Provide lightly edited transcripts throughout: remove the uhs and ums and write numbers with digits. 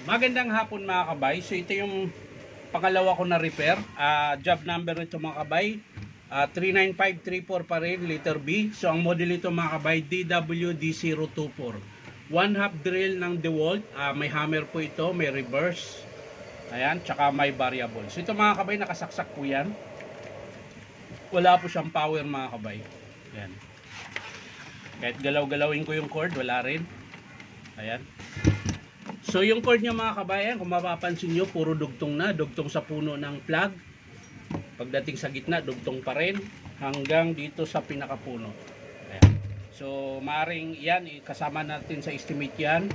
Magandang hapon mga kabay. So ito yung pangalawa ko na repair. Job number nito mga kabay, 39534 pa rin, letter B. So ang model nito mga kabay, DWD024. 1/2 drill ng DeWalt. May hammer po ito, may reverse. Ayan, tsaka may variable. So ito mga kabay, nakasaksak po yan. Wala po siyang power mga kabay. Ayan. Kahit galaw-galawin ko yung cord, wala rin. Ayan. So yung cord niya mga kabayan, kung mapapansin nyo, puro dugtong na, dugtong sa puno ng plug. Pagdating sa gitna, dugtong pa rin hanggang dito sa pinakapuno. Ayan. So maaring yan, kasama natin sa estimate yan.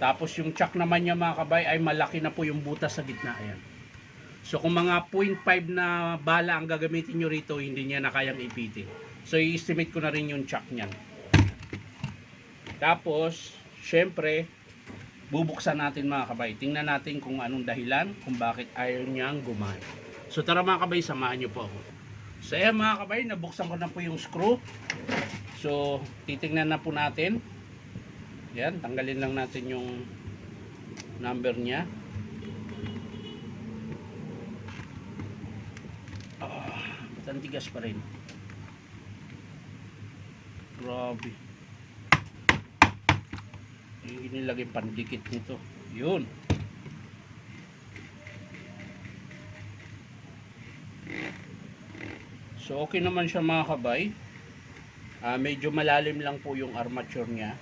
Tapos yung chuck naman niya mga kabay ay malaki na po yung butas sa gitna. Ayan. So kung mga 0.5 na bala ang gagamitin nyo rito, hindi niya na kayang ipitin. So i-estimate ko na rin yung chuck niyan. Tapos, syempre, bubuksan natin mga kabay. Tingnan natin kung anong dahilan, kung bakit ayaw niyang gumana. So tara mga kabay, samahan niyo po ako. So ayan mga kabay, nabuksan ko na po yung screw. So titingnan na po natin. Yan, tanggalin lang natin yung number niya. Ang tigas pa rin. Grabe. Yung inilagay pandikit nito. Yun. So okay naman siya mga kabay. Medyo malalim lang po yung armature niya.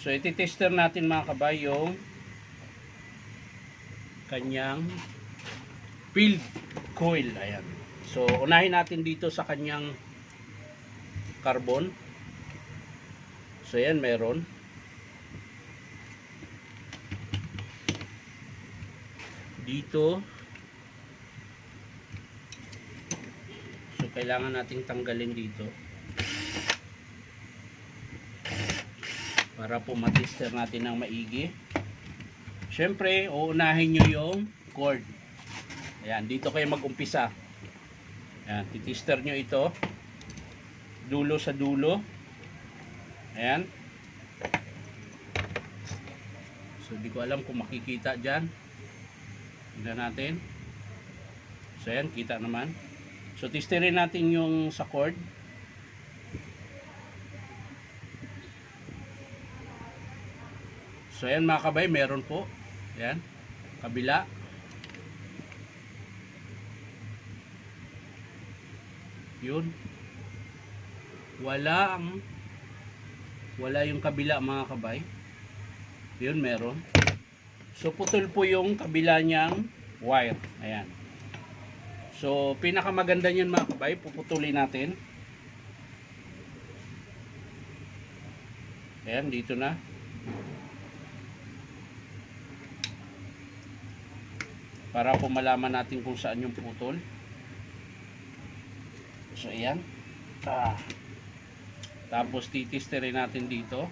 So iti-tester natin mga kabay yung kanyang field coil. Ayan. So unahin natin dito sa kanyang carbon. So ayan, meron. Dito. So kailangan nating tanggalin dito para po matester natin ng maigi. Syempre uunahin nyo yung cord. Ayan, dito kayo mag-umpisa. Ayan, titester nyo ito dulo sa dulo. Ayan. So di ko alam kung makikita dyan. Tignan natin. So ayan, kita naman. So testerin natin yung sa cord. So ayan mga kabay, meron po. Ayan, kabila. Yun. Wala yung kabila mga kabay. Yun, meron. So putol po yung kabila niyang wire. Ayan. So pinakamaganda niyan mga kabay, puputulin natin. Ayan, dito na. Para po malaman natin kung saan yung putol. So ayan. Tapos titesterin natin dito.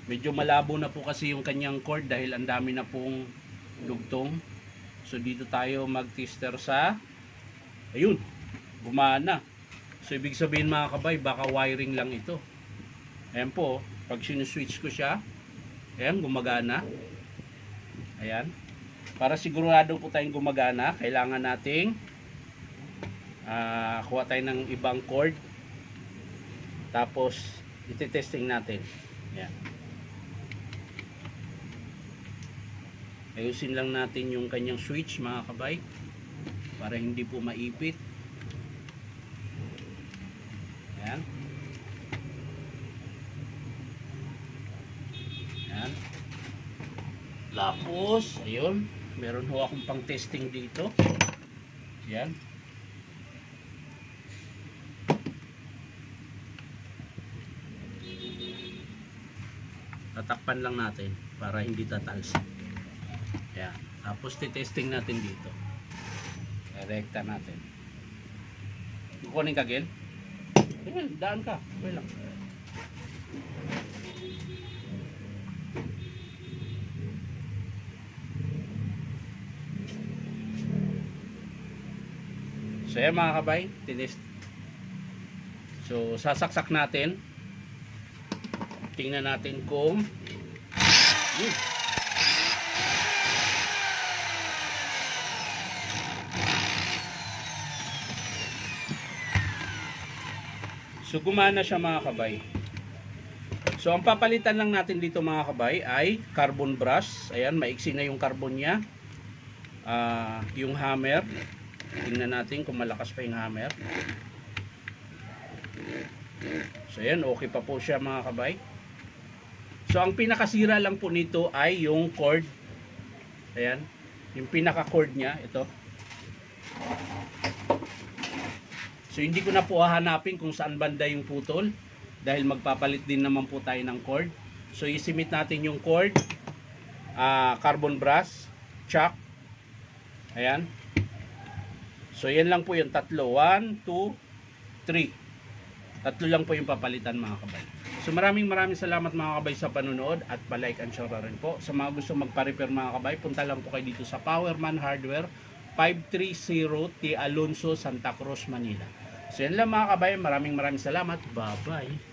Medyo malabo na po kasi yung kanyang cord dahil ang dami na pong dugtong. So dito tayo mag-tester sa, ayun, gumana. So ibig sabihin mga kabay, baka wiring lang ito. Ayan po, pag sinuswitch ko siya, ayan, gumagana. Ayan. Para sigurado po tayong gumagana, kailangan nating kuha tayo ng ibang cord. Tapos iti-testing natin. Ayan. Ayusin lang natin yung kanyang switch mga kabay para hindi po maipit. Ayan. Ayan. Tapos, ayun, meron ho akong pang testing dito. Ayan. Tatakpan lang natin para hindi tatalsik. Ayan. Tapos titesting natin dito. Direkta natin. Kukunin ka, Gil? Ayan, daan ka. Okay lang. So ayan mga kabay, tinest. So sasaksak natin. Tingnan natin kung Yun. So gumana siya mga kabay. So ang papalitan lang natin dito mga kabay ay carbon brush. Ayan, maiksi na yung carbon niya. Yung hammer. Tingnan natin kung malakas pa yung hammer. So ayan, okay pa po siya mga kabay. So ang pinakasira lang po nito ay yung cord. Ayan, yung pinaka cord niya, ito. So hindi ko na po hahanapin kung saan banda yung putol dahil magpapalit din naman po tayo ng cord. So isimit natin yung cord, carbon brush, chuck. Ayan. So yan lang po yung tatlo. 1, 2, 3. Tatlo lang po yung papalitan mga kabay. So maraming salamat mga kabay sa panonood at palike and share rin po. Sa mga gusto magpa-repair mga kabay, punta lang po kayo dito sa Powerman Hardware 530 T. Alonso, Santa Cruz, Manila. So yan lang mga kabay, maraming salamat. Bye bye.